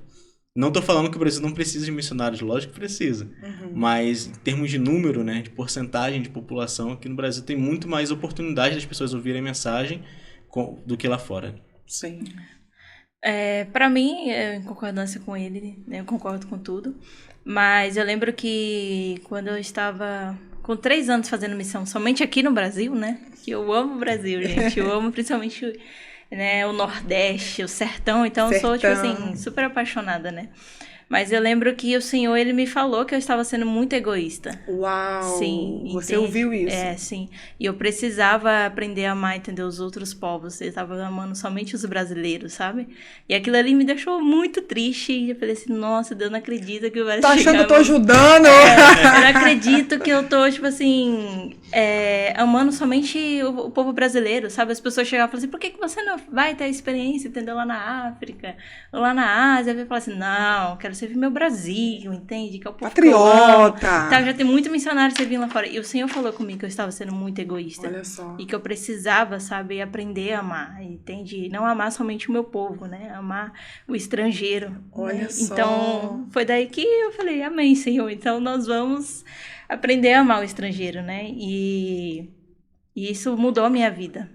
Não estou falando que o Brasil não precisa de missionários, lógico que precisa. Mas em termos de número, né, de porcentagem de população, aqui no Brasil tem muito mais oportunidade das pessoas ouvirem a mensagem do que lá fora. Sim. Para mim, em concordância com ele, né, eu concordo com tudo. Mas eu lembro que quando eu estava com 3 anos fazendo missão somente aqui no Brasil, né? Que eu amo o Brasil, gente. Eu amo principalmente, né, o Nordeste, o sertão. Então eu sou, tipo assim, super apaixonada, né? Mas eu lembro que o Senhor, ele me falou que eu estava sendo muito egoísta. Uau! Sim. Você ouviu isso? Sim. E eu precisava aprender a amar, entender os outros povos. Eu estava amando somente os brasileiros, sabe? E aquilo ali me deixou muito triste. E eu falei assim, nossa, Deus, não acredita que eu vai Tá achando que eu tô ajudando? Eu não acredito que eu tô, tipo assim, amando somente o povo brasileiro, sabe? As pessoas chegavam e falavam assim, por que você não vai ter experiência, entendeu? Lá na África, ou lá na Ásia. Eu falava assim, não, quero servir meu Brasil, entende? Que é o povo patriota. Então, já tem muito missionário servindo lá fora. E o Senhor falou comigo que eu estava sendo muito egoísta. Olha só. E que eu precisava, sabe, aprender a amar, entende? Não amar somente o meu povo, né? Amar o estrangeiro. Olha né? só. Então, foi daí que eu falei, amém, Senhor. Então, nós vamos aprender a amar o estrangeiro, né? E isso mudou a minha vida.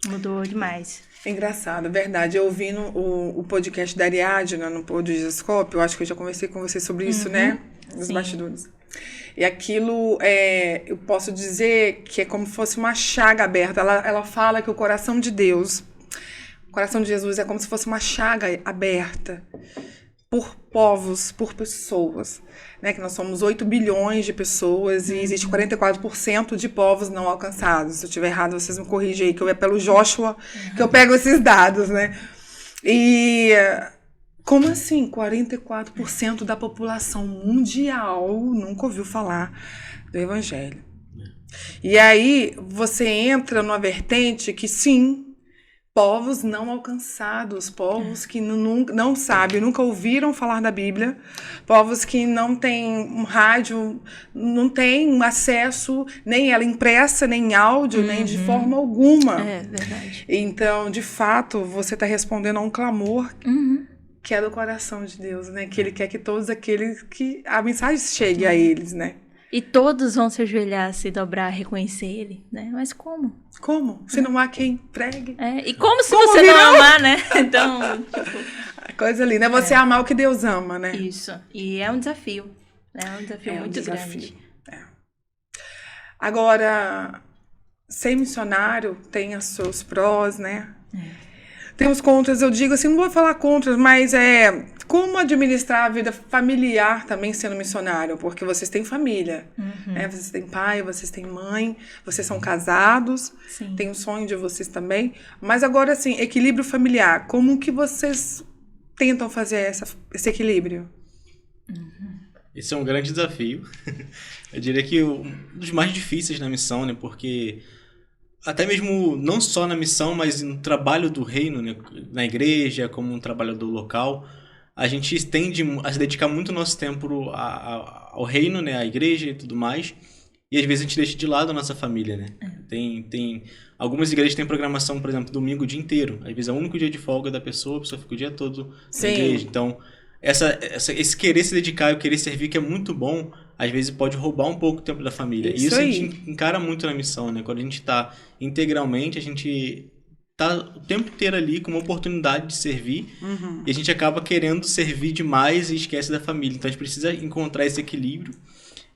Mudou demais. Engraçado, verdade. Eu ouvi o podcast da Ariadna, no Podiscope, eu acho que eu já conversei com você sobre isso, né? Nos bastidores. E aquilo, eu posso dizer que é como se fosse uma chaga aberta. Ela fala que o coração de Deus, o coração de Jesus é como se fosse uma chaga aberta por povos, por pessoas, né? Que nós somos 8 bilhões de pessoas e existe 44% de povos não alcançados. Se eu estiver errado, vocês me corrigem aí, que eu é pelo Joshua que eu pego esses dados, né? E como assim 44% da população mundial nunca ouviu falar do Evangelho? E aí você entra numa vertente que sim, povos não alcançados, povos que não sabem, nunca ouviram falar da Bíblia, povos que não têm um rádio, não têm acesso, nem ela impressa, nem áudio, nem de forma alguma. É verdade. Então, de fato, você está respondendo a um clamor que é do coração de Deus, né? Que ele quer que todos aqueles que a mensagem chegue a eles, né? E todos vão se ajoelhar, se dobrar, reconhecer ele, né? Mas como? Como? Se não há quem pregue. E como se você não amar, né? Então, Coisa linda. É você amar o que Deus ama, né? Isso. E é um desafio. É um desafio muito grande. Agora, ser missionário tem os seus prós, né? Tem os contras, eu digo assim, não vou falar contras, mas como administrar a vida familiar também sendo missionário, porque vocês têm família, né? Vocês têm pai, vocês têm mãe, vocês são casados, tem um sonho de vocês também, mas agora assim, equilíbrio familiar, como que vocês tentam fazer esse equilíbrio? Esse é um grande desafio, eu diria que um dos mais difíceis na missão, né, porque até mesmo não só na missão, mas no trabalho do reino, né, na igreja, como um trabalhador local, a gente tende a se dedicar muito nosso tempo ao reino, né, à igreja e tudo mais, e às vezes a gente deixa de lado a nossa família, né? Tem algumas igrejas têm programação, por exemplo, domingo o dia inteiro, às vezes é o único dia de folga da pessoa, a pessoa fica o dia todo na igreja, então esse querer se dedicar e o querer servir, que é muito bom, às vezes pode roubar um pouco o tempo da família. Isso a gente encara muito na missão, né? Quando a gente está integralmente, a gente tá o tempo inteiro ali com uma oportunidade de servir, e a gente acaba querendo servir demais e esquece da família. Então a gente precisa encontrar esse equilíbrio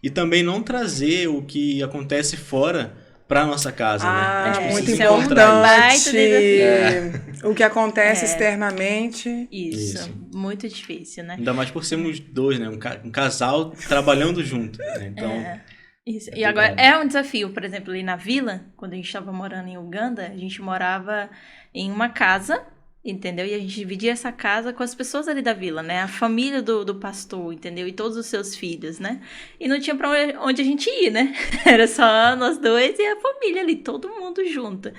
e também não trazer o que acontece fora para nossa casa, né? Muito importante. O que acontece externamente. Isso, muito difícil, né? Ainda mais por sermos dois, né? Um casal trabalhando junto, né? Então, isso. E agora é um desafio, por exemplo, ali na vila, quando a gente estava morando em Uganda, a gente morava em uma casa, entendeu? E a gente dividia essa casa com as pessoas ali da vila, né? A família do pastor, entendeu? E todos os seus filhos, né? E não tinha pra onde a gente ir, né? Era só nós dois e a família ali, todo mundo junto.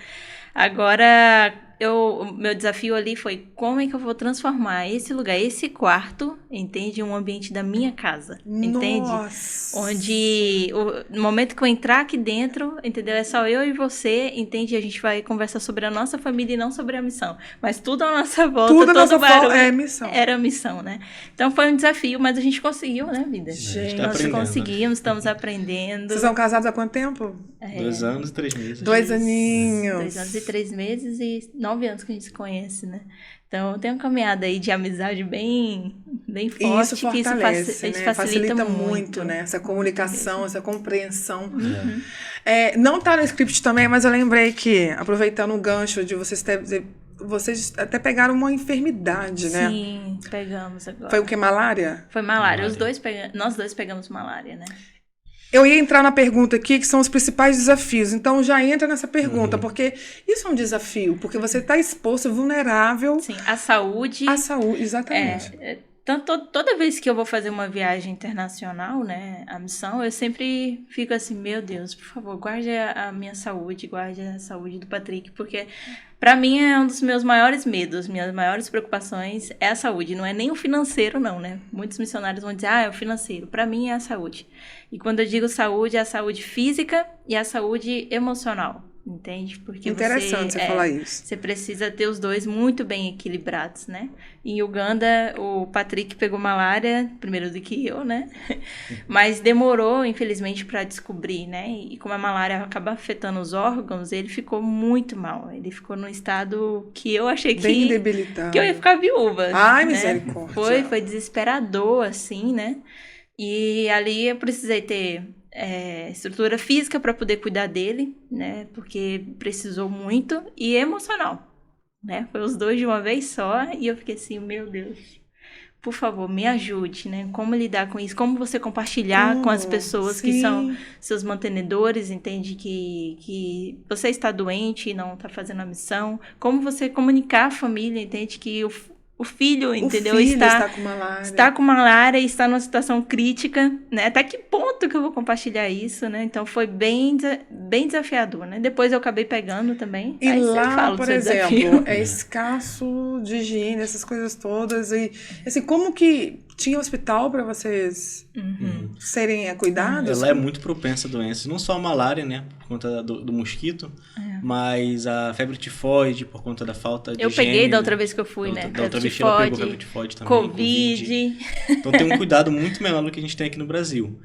Agora, o meu desafio ali foi como é que eu vou transformar esse lugar, esse quarto, entende? Um ambiente da minha casa, entende? Nossa. Onde, no momento que eu entrar aqui dentro, entendeu? É só eu e você, entende? A gente vai conversar sobre a nossa família e não sobre a missão. Mas tudo à nossa volta, tudo todo barulho é missão. Era missão, né? Então foi um desafio, mas a gente conseguiu, né, vida? Gente, nós conseguimos, estamos aprendendo. Vocês são casados há quanto tempo? 2 anos e 3 meses. 2 aninhos. 2 anos e 3 meses e 9 anos que a gente se conhece, né? Então tem uma caminhada aí de amizade bem forte. E isso fortalece, isso né? Facilita muito, né? Essa comunicação, essa compreensão. Não tá no script também, mas eu lembrei que, aproveitando o gancho de vocês até pegaram uma enfermidade, né? Sim, pegamos agora. Foi o que? Malária? Foi malária. Nós dois pegamos malária, né? Eu ia entrar na pergunta aqui, que são os principais desafios. Então, já entra nessa pergunta, porque isso é um desafio, porque você está exposto, vulnerável. Sim, à saúde. À saúde, exatamente. Toda vez que eu vou fazer uma viagem internacional, né, a missão, eu sempre fico assim, meu Deus, por favor, guarde a minha saúde, guarde a saúde do Patrick, porque pra mim é um dos meus maiores medos, minhas maiores preocupações é a saúde, não é nem o financeiro não, né? Muitos missionários vão dizer, é o financeiro, pra mim é a saúde. E quando eu digo saúde, é a saúde física e a saúde emocional. Entende? Porque interessante você falar isso. Você precisa ter os dois muito bem equilibrados, né? Em Uganda, o Patrick pegou malária primeiro do que eu, né? Mas demorou, infelizmente, para descobrir, né? E como a malária acaba afetando os órgãos, ele ficou muito mal. Ele ficou num estado que eu achei bem debilitado. Que eu ia ficar viúva. Ai, né? misericórdia. Foi desesperador, assim, né? E ali eu precisei ter estrutura física para poder cuidar dele, né? Porque precisou muito, e emocional, né? Foi os dois de uma vez só, e eu fiquei assim, meu Deus, por favor, me ajude, né? Como lidar com isso? Como você compartilhar com as pessoas que são seus mantenedores, entende? Que você está doente e não está fazendo a missão. Como você comunicar à família, entende? Que o filho, entendeu? Está com malária. Está com malária e está numa situação crítica, né? Até que ponto que eu vou compartilhar isso, né? Então foi bem desafiador, né? Depois eu acabei pegando também. E lá, por exemplo, é escasso de higiene, essas coisas todas. E assim, como que tinha hospital para vocês serem cuidados? Ela é muito propensa a doenças, não só a malária, né, por conta do mosquito, mas a febre tifoide, por conta da falta de Eu higiene, peguei da outra vez que eu fui, né? Da outra vez que ela pegou febre tifoide também, Covid. Então tem um cuidado muito menor do que a gente tem aqui no Brasil.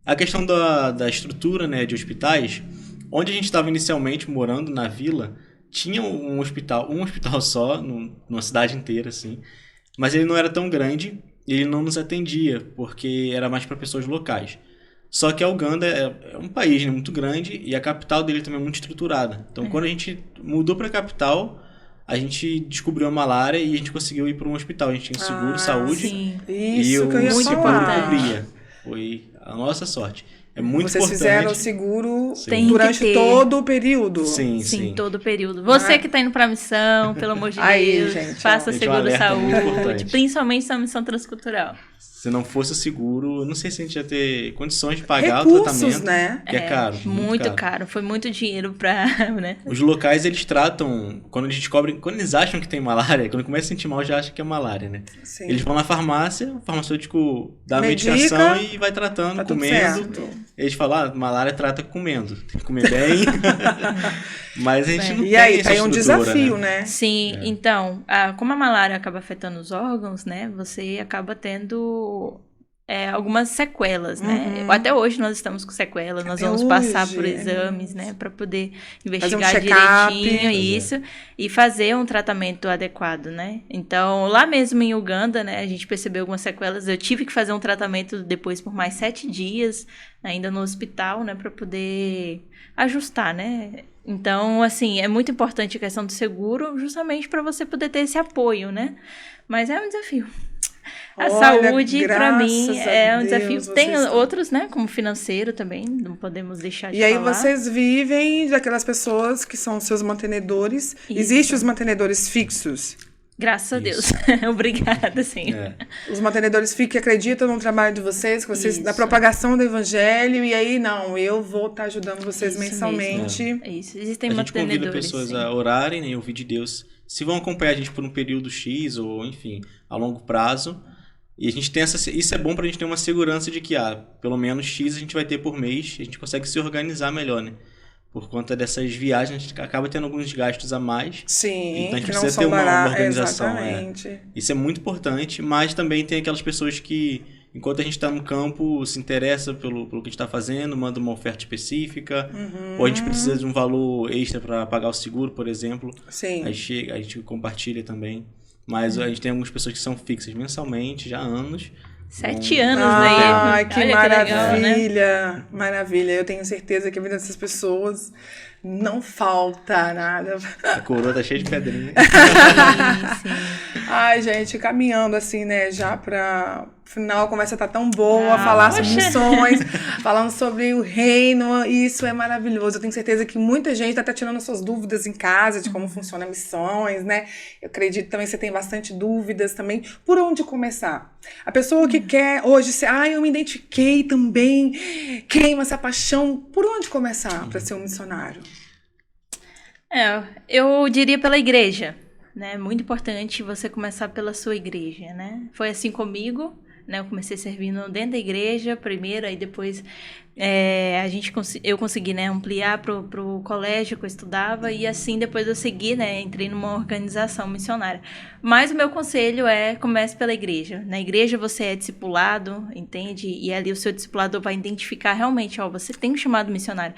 A questão da estrutura, né, de hospitais, onde a gente estava inicialmente morando, na vila, tinha um hospital só, numa cidade inteira, assim, mas ele não era tão grande e ele não nos atendia, porque era mais para pessoas locais. Só que a Uganda é um país, né, muito grande e a capital dele também é muito estruturada. Então, quando a gente mudou para a capital, a gente descobriu a malária e a gente conseguiu ir para um hospital. A gente tinha seguro, saúde, Sim. Isso e o que eu ia município falar. cobria. Foi a nossa sorte. É muito Vocês importante. fizeram o seguro Tem durante que ter. todo o período? Sim, todo o período. Você que tá indo pra missão, pelo amor de Aí, Deus, gente, faça Gente, um seguro alerta muito saúde, importante. principalmente se é uma missão transcultural. Se não fosse o seguro, eu não sei se a gente ia ter condições de pagar o Recursos, tratamento. né? Que é caro. Muito caro. Foi muito dinheiro pra, né? Os locais, eles tratam, quando eles descobrem, quando eles acham que tem malária, quando começa a sentir mal, já acham que é malária, né? Sim. Eles vão na farmácia, o farmacêutico dá a Medica, medicação e vai tratando, tá tudo comendo. certo. Eles falam, malária trata comendo. Tem que comer bem. Mas a gente não tem E aí, essa tá aí um estrutura, desafio, né? Sim, então, como a malária acaba afetando os órgãos, né? Você acaba tendo algumas sequelas, né? Até hoje nós estamos com sequelas, nós vamos passar por exames, né? Para poder investigar direitinho isso e fazer um tratamento adequado, né? Então, lá mesmo em Uganda, né? A gente percebeu algumas sequelas. Eu tive que fazer um tratamento depois por mais 7 dias, ainda no hospital, né? Para poder ajustar, né? Então, assim, é muito importante a questão do seguro, justamente para você poder ter esse apoio, né? Mas é um desafio. A saúde, para mim, é um desafio. Tem outros, né? Como financeiro também, não podemos deixar de falar. E aí vocês vivem daquelas pessoas que são seus mantenedores. Existem os mantenedores fixos? Graças a Deus. Obrigada, sim. Os mantenedores fixos que acreditam no trabalho de vocês, que vocês na propagação do evangelho, e aí, não, eu vou estar ajudando vocês mensalmente. Isso, existem a gente convida mantenedores. Pessoas a orarem, né, e ouvir de Deus. Se vão acompanhar a gente por um período X, ou enfim, a longo prazo. E a gente tem isso é bom pra gente ter uma segurança de que, pelo menos X a gente vai ter por mês, a gente consegue se organizar melhor, né? Por conta dessas viagens, a gente acaba tendo alguns gastos a mais. Sim, então a gente que não precisa são ter uma organização. Exatamente. Isso é muito importante, mas também tem aquelas pessoas que, enquanto a gente está no campo, se interessa pelo que a gente está fazendo, manda uma oferta específica, ou a gente precisa de um valor extra para pagar o seguro, por exemplo. Sim. A gente compartilha também. Mas a gente tem algumas pessoas que são fixas mensalmente, já há anos. 7 anos daí. Que Olha maravilha, que legal, né? Maravilha. Eu tenho certeza que a vida dessas pessoas não falta nada. A coroa tá cheia de pedrinha. Sim. Ai, gente, caminhando assim, né, já pra final, a conversa tá tão boa, falar sobre missões, falando sobre o reino, e isso é maravilhoso. Eu tenho certeza que muita gente tá tirando suas dúvidas em casa de como funciona missões, né? Eu acredito também que você tem bastante dúvidas também. Por onde começar? A pessoa que quer hoje ser, eu me identifiquei também, queima essa paixão. Por onde começar para ser um missionário? Eu diria pela igreja, né? Muito importante você começar pela sua igreja, né? Foi assim comigo, né? Eu comecei servindo dentro da igreja primeiro, aí depois eu consegui, né, ampliar pro colégio que eu estudava, e assim depois eu segui, né, entrei numa organização missionária. Mas o meu conselho comece pela igreja. Na igreja você é discipulado, entende? E ali o seu discipulador vai identificar realmente, você tem um chamado missionário.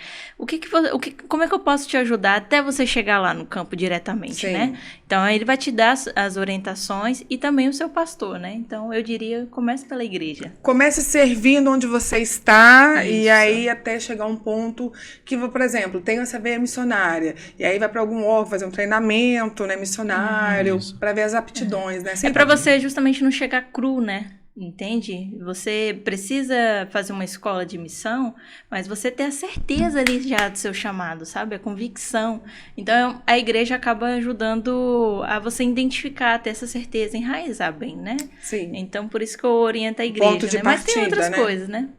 Como é que eu posso te ajudar até você chegar lá no campo diretamente, né? Então aí ele vai te dar as orientações, e também o seu pastor, né? Então eu diria, comece pela igreja. Comece servindo onde você está. Isso. E aí até chegar um ponto que, por exemplo, tem essa veia missionária, e aí vai para algum órgão fazer um treinamento, né, missionário, para ver as aptidões, né? Para você justamente não chegar cru, né? Entende? Você precisa fazer uma escola de missão, mas você ter a certeza ali já do seu chamado, sabe? A convicção. Então, a igreja acaba ajudando a você identificar, ter essa certeza, enraizar bem, né? Sim. Então, por isso que eu oriento a igreja, ponto de né? partida, mas tem outras né? coisas, né?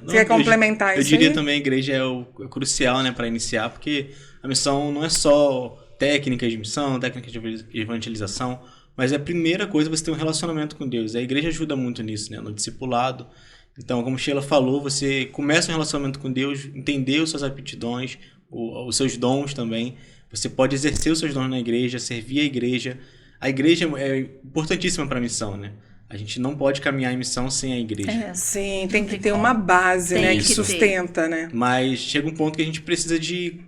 Você quer complementar isso? Eu diria também a igreja é crucial, né, para iniciar, porque a missão não é só técnicas de missão, técnicas de evangelização. mas a primeira coisa é você ter um relacionamento com Deus. A igreja ajuda muito nisso, né? No discipulado. Então, como Sheila falou, você começa um relacionamento com Deus, entender as suas aptidões, os seus dons também. Você pode exercer os seus dons na igreja, servir a igreja. A igreja é importantíssima para a missão, né? A gente não pode caminhar em missão sem a igreja. Sim, tem que ter uma base, né, que sustenta, né? Mas chega um ponto que a gente precisa de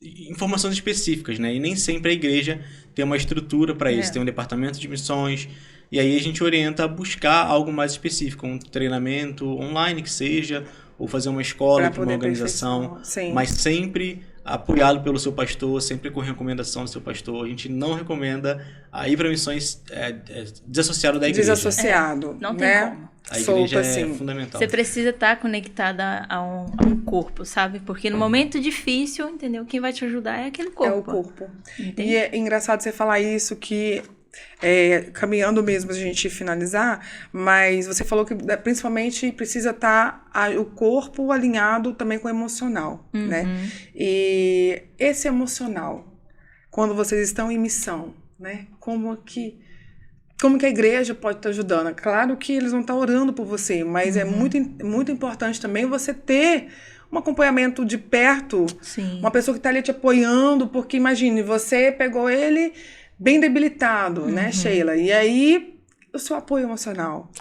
informações específicas, né? E nem sempre a igreja tem uma estrutura para isso. Tem um departamento de missões. E aí a gente orienta a buscar algo mais específico, um treinamento online que seja, ou fazer uma escola, uma organização, mas sempre apoiado pelo seu pastor, sempre com recomendação do seu pastor. A gente não recomenda ir para missões desassociado da igreja. Desassociado, não tem como. A igreja é fundamental. Você precisa estar conectada a um corpo, sabe? Porque no momento difícil, entendeu? Quem vai te ajudar é aquele corpo. É o corpo. Entende? E é engraçado você falar isso, que caminhando mesmo a gente finalizar, mas você falou que principalmente precisa estar o corpo alinhado também com o emocional, né? E esse emocional, quando vocês estão em missão, né? Como que a igreja pode estar ajudando? Claro que eles vão estar orando por você, mas é muito importante também você ter um acompanhamento de perto, uma pessoa que está ali te apoiando, porque imagine, você pegou ele bem debilitado, né, Sheila? E aí, o seu apoio emocional?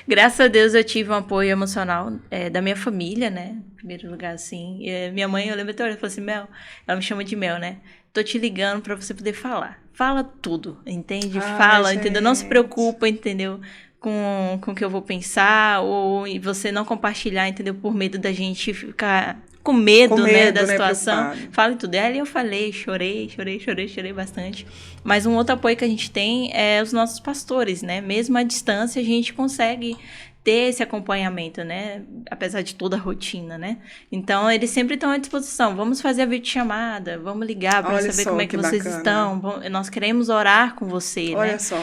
Graças a Deus eu tive um apoio emocional da minha família, né? Em primeiro lugar, assim. Minha mãe, eu lembro até, ela falou assim, Mel, ela me chama de Mel, né? Tô te ligando pra você poder falar. Fala tudo, entende? Fala, gente. Entendeu? Não se preocupa, entendeu? Com o que eu vou pensar, ou você não compartilhar, entendeu? Por medo da gente ficar com medo, né, da situação. Preocupado. Fala tudo. Aí eu falei, chorei bastante. Mas um outro apoio que a gente tem é os nossos pastores, né? Mesmo à distância, a gente consegue ter esse acompanhamento, né? Apesar de toda a rotina, né? Então, eles sempre estão à disposição. Vamos fazer a videochamada, vamos ligar para saber como é que vocês estão. Nós queremos orar com você, né? Olha só.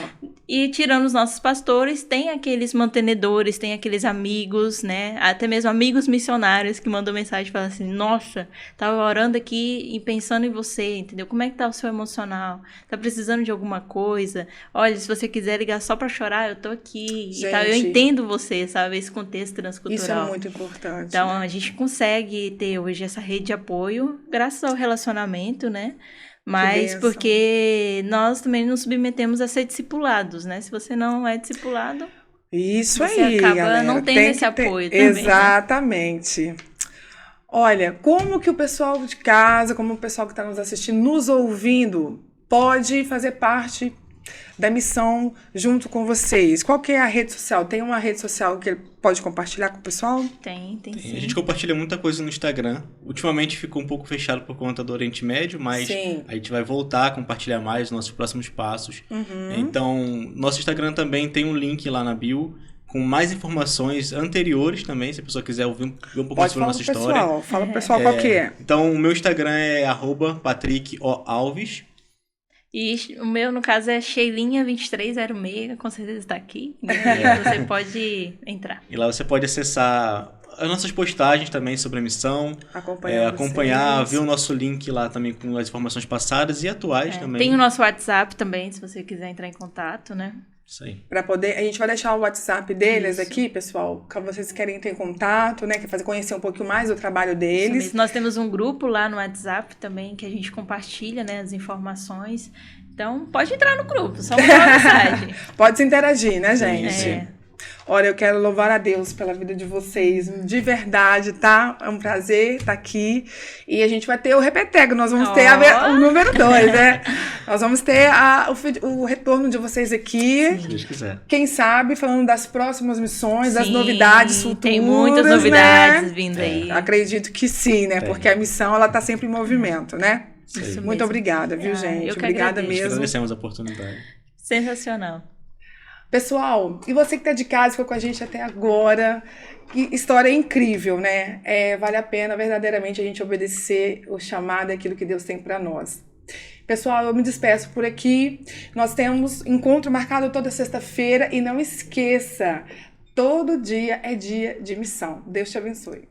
E tirando os nossos pastores, tem aqueles mantenedores, tem aqueles amigos, né? Até mesmo amigos missionários que mandam mensagem e falam assim, nossa, tava orando aqui e pensando em você, entendeu? Como é que tá o seu emocional? Tá precisando de alguma coisa? Olha, se você quiser ligar só pra chorar, eu tô aqui. Gente, e tal. Eu entendo você, sabe? Esse contexto transcultural. Isso é muito importante. Então, né? A gente consegue ter hoje essa rede de apoio, graças ao relacionamento, né? Mas porque nós também nos submetemos a ser discipulados, né? Se você não é discipulado, isso você aí, acaba galera. não tendo esse apoio também. Exatamente. Né? Olha, como que o pessoal de casa, como o pessoal que está nos assistindo, nos ouvindo, pode fazer parte da missão junto com vocês? Qual que é a rede social? Tem uma rede social que ele pode compartilhar com o pessoal? Tem sim. A gente compartilha muita coisa no Instagram. Ultimamente ficou um pouco fechado por conta do Oriente Médio, mas a gente vai voltar a compartilhar mais os nossos próximos passos. Então, nosso Instagram também tem um link lá na bio com mais informações anteriores também, se a pessoa quiser ver um pouco mais sobre a nossa história. Fala pro pessoal qual que é. Então, o meu Instagram é @PatrickOAlves. E o meu, no caso, é Sheilinha2306, com certeza está aqui. Você pode entrar. E lá você pode acessar as nossas postagens também sobre a missão. Acompanhar, ver o nosso link lá também com as informações passadas e atuais também. Tem o nosso WhatsApp também, se você quiser entrar em contato, né? Isso aí. Para poder, a gente vai deixar o WhatsApp deles aqui, pessoal, caso vocês querem ter contato, né, quer conhecer um pouquinho mais do trabalho deles. Nós temos um grupo lá no WhatsApp também que a gente compartilha, né, as informações. Então, pode entrar no grupo, só mandar uma mensagem. Pode se interagir, né, gente? É. Olha, eu quero louvar a Deus pela vida de vocês, de verdade, tá? É um prazer estar aqui. E a gente vai ter o repeteco, nós vamos ter o número 2, né? Nós vamos ter o retorno de vocês aqui. Se Deus quiser. Quem sabe, falando das próximas missões, das novidades futuras. Tem muitas novidades vindo aí. Acredito que sim, né? Porque a missão, ela tá sempre em movimento, né? Isso muito obrigada, viu, gente? Obrigada mesmo. Agradecemos a oportunidade. Sensacional. Pessoal, e você que está de casa, ficou com a gente até agora, que história incrível, né? Vale a pena verdadeiramente a gente obedecer o chamado e aquilo que Deus tem para nós. Pessoal, eu me despeço por aqui. Nós temos encontro marcado toda sexta-feira e não esqueça, todo dia é dia de missão. Deus te abençoe.